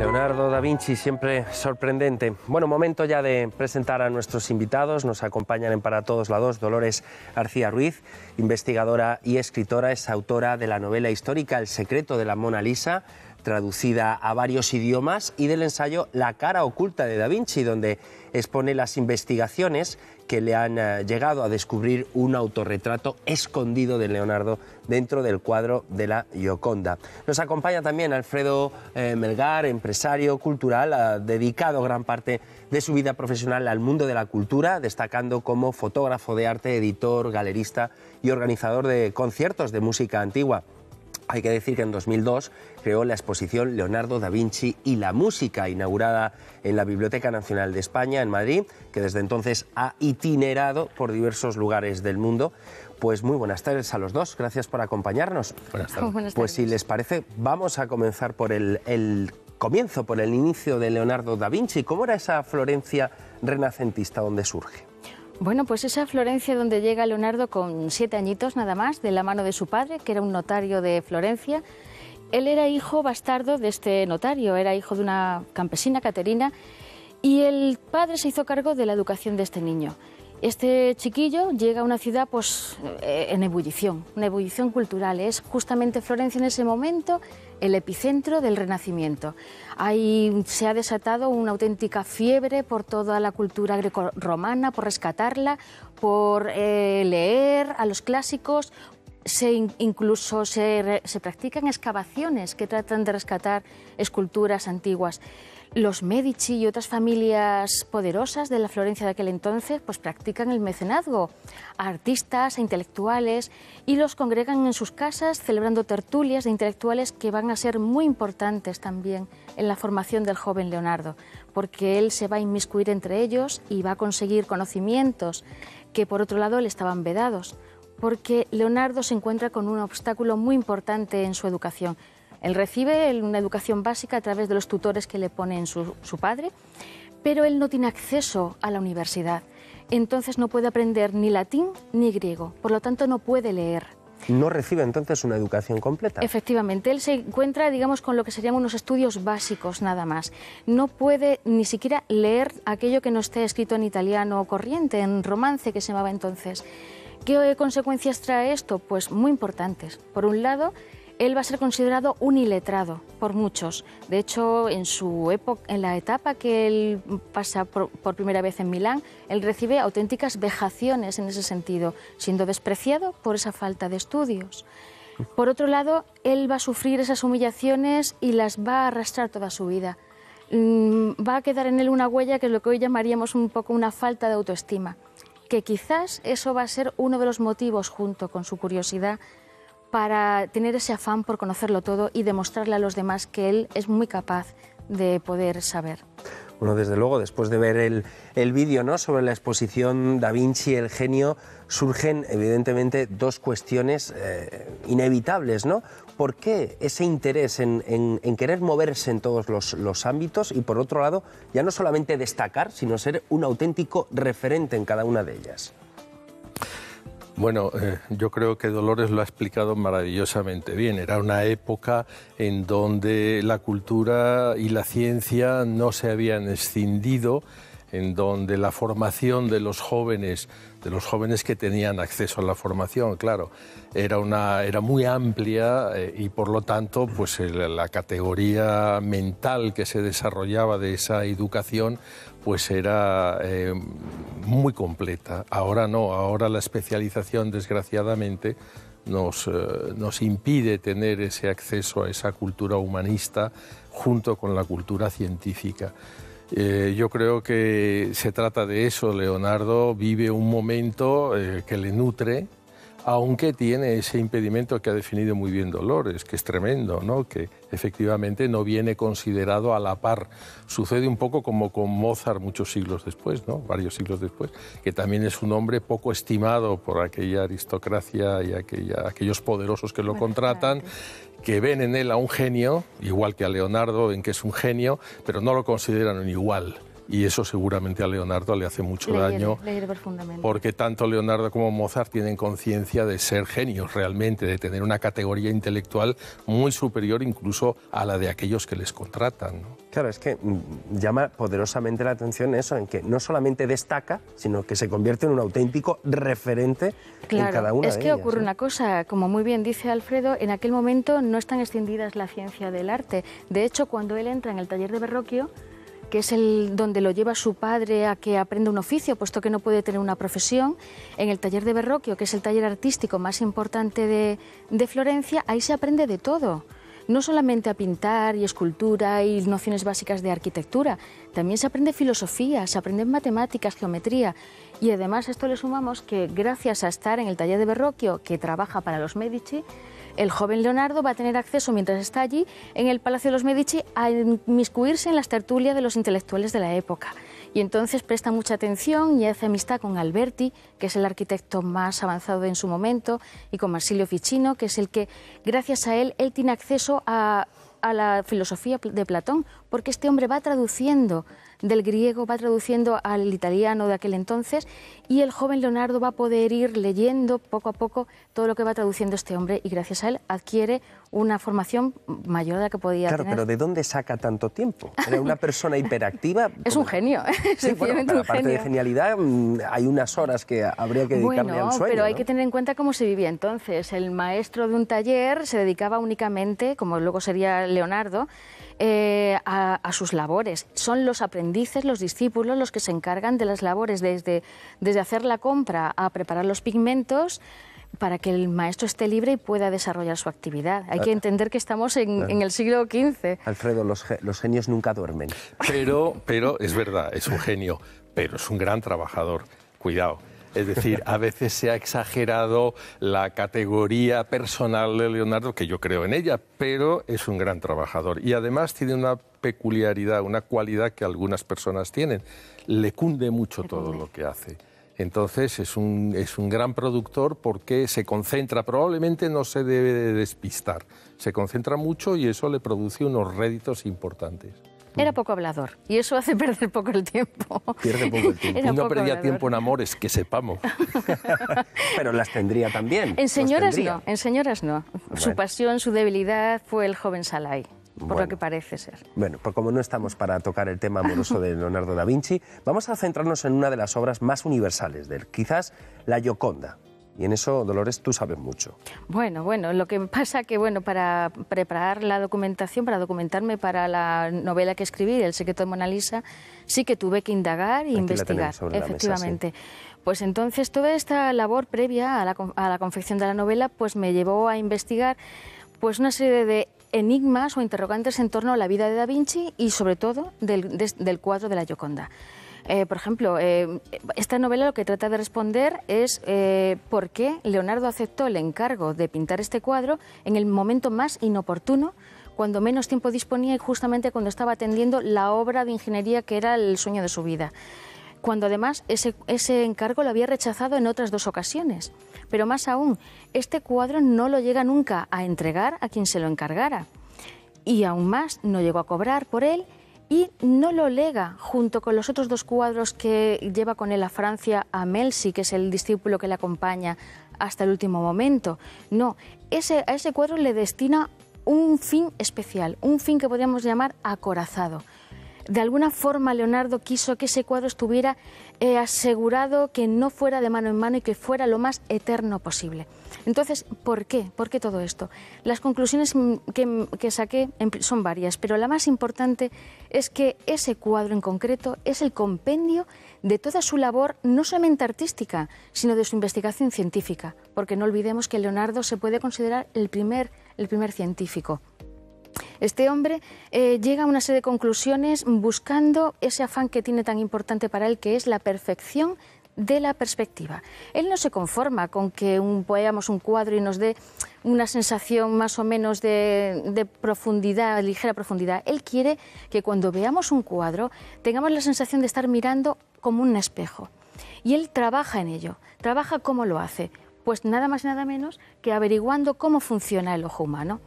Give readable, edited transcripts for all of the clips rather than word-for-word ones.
Leonardo da Vinci, siempre sorprendente. Bueno, momento ya de presentar a nuestros invitados. Nos acompañan en Para Todos Lados Dolores García Ruiz, investigadora y escritora. Es autora de la novela histórica El secreto de la Mona Lisa, traducida a varios idiomas, y del ensayo La cara oculta de Da Vinci, donde expone las investigaciones que le han llegado a descubrir un autorretrato escondido de Leonardo dentro del cuadro de la Gioconda. Nos acompaña también Alfredo Melgar, empresario cultural, ha dedicado gran parte de su vida profesional al mundo de la cultura, destacando como fotógrafo de arte, editor, galerista y organizador de conciertos de música antigua. Hay que decir que en 2002 creó la exposición Leonardo da Vinci y la música, inaugurada en la Biblioteca Nacional de España, en Madrid, que desde entonces ha itinerado por diversos lugares del mundo. Pues muy buenas tardes a los dos, gracias por acompañarnos. Buenas tardes. Buenas tardes. Pues si les parece, vamos a comenzar por el comienzo, por el inicio de Leonardo da Vinci. ¿Cómo era esa Florencia renacentista donde surge? Bueno, pues esa Florencia donde llega Leonardo con 7 añitos nada más, de la mano de su padre, que era un notario de Florencia. Él era hijo bastardo de este notario, era hijo de una campesina, Caterina, y el padre se hizo cargo de la educación de este niño. Este chiquillo llega a una ciudad pues, en ebullición, una ebullición cultural. Es justamente Florencia en ese momento el epicentro del Renacimiento. Ahí se ha desatado una auténtica fiebre por toda la cultura grecorromana, por rescatarla, por leer a los clásicos. Incluso se practican excavaciones que tratan de rescatar esculturas antiguas. Los Medici y otras familias poderosas de la Florencia de aquel entonces pues practican el mecenazgo a artistas, a intelectuales, y los congregan en sus casas celebrando tertulias de intelectuales que van a ser muy importantes también en la formación del joven Leonardo, porque él se va a inmiscuir entre ellos y va a conseguir conocimientos que por otro lado le estaban vedados, porque Leonardo se encuentra con un obstáculo muy importante en su educación. Él recibe una educación básica a través de los tutores que le pone su padre, pero él no tiene acceso a la universidad. Entonces no puede aprender ni latín ni griego, por lo tanto no puede leer. ¿No recibe entonces una educación completa? Efectivamente, él se encuentra, digamos, con lo que serían unos estudios básicos nada más. No puede ni siquiera leer aquello que no esté escrito en italiano corriente, en romance que se llamaba entonces. ¿Qué consecuencias trae esto? Pues muy importantes. Por un lado, él va a ser considerado un iletrado por muchos. De hecho, en su época, en la etapa que él pasa por primera vez en Milán, él recibe auténticas vejaciones en ese sentido, siendo despreciado por esa falta de estudios. Por otro lado, él va a sufrir esas humillaciones y las va a arrastrar toda su vida. Va a quedar en él una huella que es lo que hoy llamaríamos un poco una falta de autoestima, que quizás eso va a ser uno de los motivos, junto con su curiosidad, para tener ese afán por conocerlo todo y demostrarle a los demás que él es muy capaz de poder saber. Bueno, desde luego, después de ver el vídeo, ¿no?, sobre la exposición Da Vinci, el genio, surgen evidentemente dos cuestiones inevitables, ¿no? ¿Por qué ese interés en querer moverse en todos los ámbitos y, por otro lado, ya no solamente destacar, sino ser un auténtico referente en cada una de ellas? Bueno, yo creo que Dolores lo ha explicado maravillosamente bien. Era una época en donde la cultura y la ciencia no se habían escindido, en donde la formación de los jóvenes que tenían acceso a la formación, claro, era muy amplia y por lo tanto pues la categoría mental que se desarrollaba de esa educación pues era muy completa. Ahora no, ahora la especialización desgraciadamente nos impide tener ese acceso a esa cultura humanista junto con la cultura científica. Yo creo que se trata de eso. Leonardo vive un momento que le nutre, aunque tiene ese impedimento que ha definido muy bien Dolores, que es tremendo, ¿no?, que efectivamente no viene considerado a la par. Sucede un poco como con Mozart muchos siglos después, ¿no?, varios siglos después, que también es un hombre poco estimado por aquella aristocracia y aquellos poderosos que lo contratan, que ven en él a un genio, igual que a Leonardo, en que es un genio, pero no lo consideran igual. y eso seguramente a Leonardo le hace mucho daño, le hiere profundamente. porque tanto Leonardo como Mozart tienen conciencia de ser genios realmente, de tener una categoría intelectual muy superior incluso a la de aquellos que les contratan, ¿no? Claro, es que llama poderosamente la atención eso, en que no solamente destaca, sino que se convierte en un auténtico referente en cada una de ellas. Es que ocurre una cosa, como muy bien dice Alfredo, en aquel momento no están extendidas la ciencia del arte. De hecho, cuando él entra en el taller de Verrocchio, que es donde lo lleva su padre a que aprenda un oficio, puesto que no puede tener una profesión, en el taller de Verrocchio, que es el taller artístico más importante de Florencia, ahí se aprende de todo. No solamente a pintar y escultura y nociones básicas de arquitectura, también se aprende filosofía, se aprende matemáticas, geometría. Y además a esto le sumamos que gracias a estar en el taller de Verrocchio, que trabaja para los Medici, el joven Leonardo va a tener acceso, mientras está allí, en el Palacio de los Medici, a inmiscuirse en las tertulias de los intelectuales de la época. Y entonces presta mucha atención y hace amistad con Alberti, que es el arquitecto más avanzado en su momento, y con Marsilio Ficino, que es el que, gracias a él tiene acceso a la filosofía de Platón, porque este hombre va traduciendo del griego, va traduciendo al italiano de aquel entonces, y el joven Leonardo va a poder ir leyendo poco a poco todo lo que va traduciendo este hombre, y gracias a él adquiere una formación mayor de la que podía tener. Claro, pero ¿de dónde saca tanto tiempo? ¿Era una persona hiperactiva? Es un genio, sí, bueno, pero aparte de genialidad, hay unas horas que habría que dedicarle al sueño. Pero hay ¿no? que tener en cuenta cómo se vivía entonces. El maestro de un taller se dedicaba únicamente, como luego sería Leonardo, a sus labores. Son los aprendices, los discípulos, los que se encargan de las labores, desde hacer la compra a preparar los pigmentos, para que el maestro esté libre y pueda desarrollar su actividad. Hay que entender que estamos en el siglo XV. Alfredo, los genios nunca duermen. Pero es verdad, es un genio, pero es un gran trabajador. Cuidado. Es decir, a veces se ha exagerado la categoría personal de Leonardo, que yo creo en ella, pero es un gran trabajador. Y además tiene una peculiaridad, una cualidad que algunas personas tienen. Le cunde mucho todo lo que hace. Entonces es un gran productor porque se concentra, probablemente no se debe de despistar, se concentra mucho y eso le produce unos réditos importantes. Era poco hablador y eso hace perder poco el tiempo. Pierde poco el tiempo. Y no perdía tiempo en amores, que sepamos. Pero las tendría también. En señoras no, en señoras no. Bueno. Su pasión, su debilidad fue el joven Salai. Por lo que parece ser. Bueno, pues como no estamos para tocar el tema amoroso de Leonardo da Vinci, vamos a centrarnos en una de las obras más universales de él, quizás la Gioconda. Y en eso, Dolores, tú sabes mucho. Bueno, lo que pasa que, para preparar la documentación, para documentarme para la novela que escribí, El secreto de Mona Lisa, sí que tuve que indagar e investigar, efectivamente. La mesa, sí. Pues entonces toda esta labor previa a la confección de la novela, pues me llevó a investigar pues una serie de enigmas o interrogantes en torno a la vida de Da Vinci y sobre todo del cuadro de la Gioconda. Por ejemplo, esta novela lo que trata de responder es por qué Leonardo aceptó el encargo de pintar este cuadro en el momento más inoportuno, cuando menos tiempo disponía y justamente cuando estaba atendiendo la obra de ingeniería que era el sueño de su vida. Cuando además ese encargo lo había rechazado en otras 2 ocasiones. Pero más aún, este cuadro no lo llega nunca a entregar a quien se lo encargara. Y aún más, no llegó a cobrar por él y no lo lega junto con los otros 2 cuadros que lleva con él a Francia, a Melzi, que es el discípulo que le acompaña hasta el último momento. No, a ese cuadro le destina un fin especial, un fin que podríamos llamar acorazado. De alguna forma Leonardo quiso que ese cuadro estuviera asegurado, que no fuera de mano en mano y que fuera lo más eterno posible. Entonces, ¿por qué? ¿Por qué todo esto? Las conclusiones que saqué son varias, pero la más importante es que ese cuadro en concreto es el compendio de toda su labor, no solamente artística, sino de su investigación científica, porque no olvidemos que Leonardo se puede considerar el primer científico. Este hombre llega a una serie de conclusiones buscando ese afán que tiene tan importante para él, que es la perfección de la perspectiva. Él no se conforma con que veamos un cuadro y nos dé una sensación más o menos de profundidad, ligera profundidad. Él quiere que cuando veamos un cuadro tengamos la sensación de estar mirando como un espejo. Y él trabaja en ello. ¿Trabaja cómo lo hace? Pues nada más y nada menos que averiguando cómo funciona el ojo humano.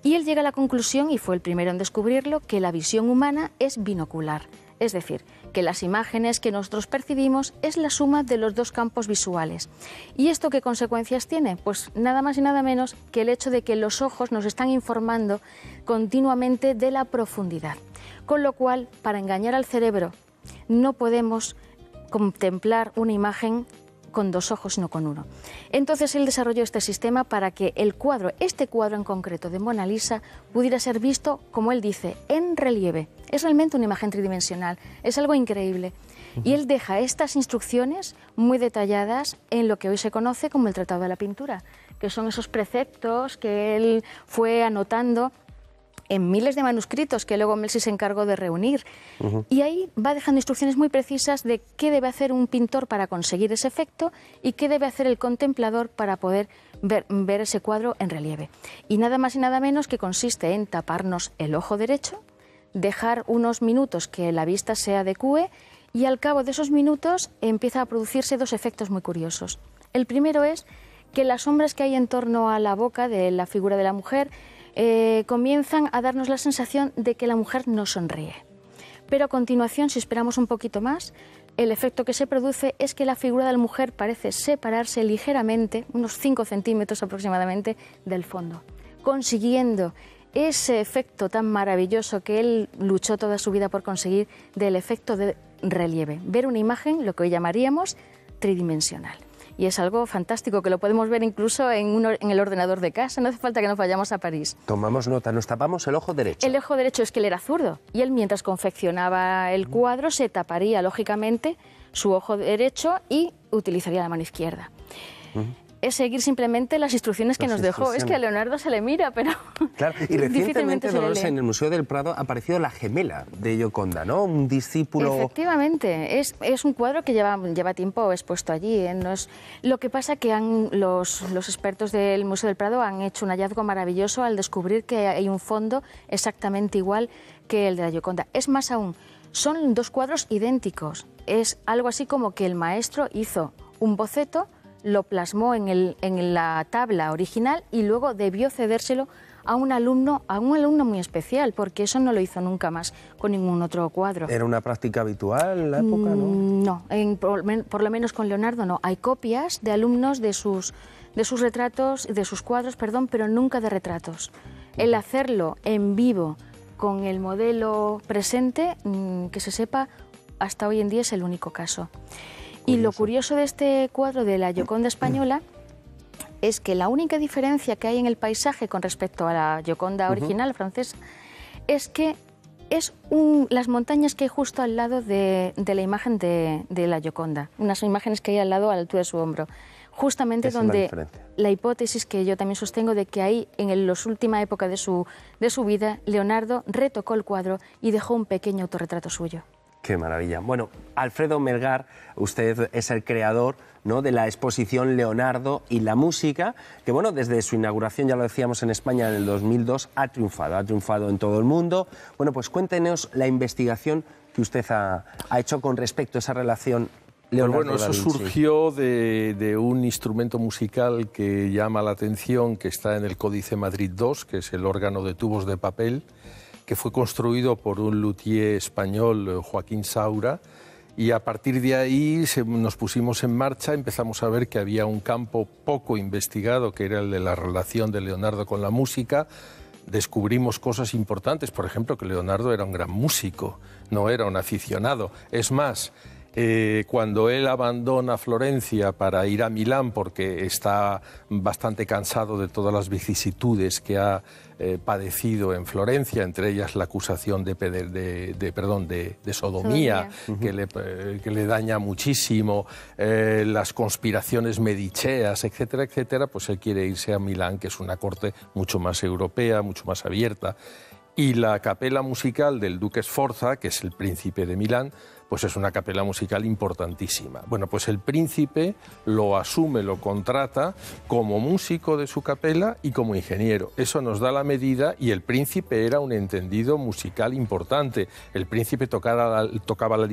Y él llega a la conclusión, y fue el primero en descubrirlo, que la visión humana es binocular. Es decir, que las imágenes que nosotros percibimos es la suma de los dos campos visuales. ¿Y esto qué consecuencias tiene? Pues nada más y nada menos que el hecho de que los ojos nos están informando continuamente de la profundidad. Con lo cual, para engañar al cerebro, no podemos contemplar una imagen con dos ojos, no con uno. Entonces él desarrolló este sistema para que el cuadro, este cuadro en concreto de Mona Lisa, pudiera ser visto, como él dice, en relieve. Es realmente una imagen tridimensional, es algo increíble. Y él deja estas instrucciones muy detalladas en lo que hoy se conoce como el Tratado de la Pintura, que son esos preceptos que él fue anotando en miles de manuscritos que luego Melzi se encargó de reunir. Y ahí va dejando instrucciones muy precisas de qué debe hacer un pintor para conseguir ese efecto y qué debe hacer el contemplador para poder ver ese cuadro en relieve. Y nada más y nada menos que consiste en taparnos el ojo derecho, dejar unos minutos que la vista se adecúe y al cabo de esos minutos empieza a producirse dos efectos muy curiosos. El primero es que las sombras que hay en torno a la boca de la figura de la mujer comienzan a darnos la sensación de que la mujer no sonríe. Pero a continuación, si esperamos un poquito más, el efecto que se produce es que la figura de la mujer parece separarse ligeramente, unos 5 centímetros aproximadamente, del fondo, consiguiendo ese efecto tan maravilloso que él luchó toda su vida por conseguir, del efecto de relieve. Ver una imagen, lo que hoy llamaríamos tridimensional. Y es algo fantástico, que lo podemos ver incluso en el ordenador de casa, no hace falta que nos vayamos a París. Tomamos nota, nos tapamos el ojo derecho. El ojo derecho es que él era zurdo, y él mientras confeccionaba el cuadro se taparía, lógicamente, su ojo derecho y utilizaría la mano izquierda. Es seguir simplemente las instrucciones que nos dejó. Es que a Leonardo se le mira, pero claro. Y recientemente, Dolores, en el Museo del Prado ha aparecido la gemela de Gioconda, ¿no? Un discípulo... Efectivamente, es un cuadro que lleva tiempo expuesto allí. Lo que pasa que los expertos del Museo del Prado han hecho un hallazgo maravilloso al descubrir que hay un fondo exactamente igual que el de la Gioconda. Es más aún, son dos cuadros idénticos. Es algo así como que el maestro hizo un boceto, lo plasmó en la tabla original y luego debió cedérselo a un alumno muy especial, porque eso no lo hizo nunca más con ningún otro cuadro. ¿Era una práctica habitual en la época, no? No, por lo menos con Leonardo no. Hay copias de alumnos de sus retratos, de sus cuadros, perdón, pero nunca de retratos. El hacerlo en vivo con el modelo presente, que se sepa, hasta hoy en día es el único caso. Y lo curioso de este cuadro de la Gioconda española es que la única diferencia que hay en el paisaje con respecto a la Gioconda original francesa es que las montañas que hay justo al lado de la imagen de la Gioconda, unas imágenes que hay al lado a la altura de su hombro, justamente donde la hipótesis que yo también sostengo de que ahí en la última época de su vida Leonardo retocó el cuadro y dejó un pequeño autorretrato suyo. Qué maravilla. Bueno, Alfredo Melgar, usted es el creador, ¿no?, de la exposición Leonardo y la música, que bueno, desde su inauguración, ya lo decíamos, en España en el 2002, ha triunfado en todo el mundo. Bueno, pues cuéntenos la investigación que usted ha hecho con respecto a esa relación Leonardo da Vinci. Eso surgió de un instrumento musical que llama la atención, que está en el Códice Madrid II, que es el órgano de tubos de papel, que fue construido por un luthier español, Joaquín Saura, y a partir de ahí nos pusimos en marcha, empezamos a ver que había un campo poco investigado, que era el de la relación de Leonardo con la música. Descubrimos cosas importantes, por ejemplo, que Leonardo era un gran músico, no era un aficionado. Es más, cuando él abandona Florencia para ir a Milán, porque está bastante cansado de todas las vicisitudes que ha padecido en Florencia, entre ellas la acusación de sodomía, que le daña muchísimo, las conspiraciones medicheas, etcétera, etcétera, pues él quiere irse a Milán, que es una corte mucho más europea, mucho más abierta. Y la capela musical del duque Sforza, que es el príncipe de Milán, pues es una capela musical importantísima. Bueno, pues el príncipe lo asume, lo contrata como músico de su capela y como ingeniero. Eso nos da la medida, y el príncipe era un entendido musical importante. El príncipe tocaba la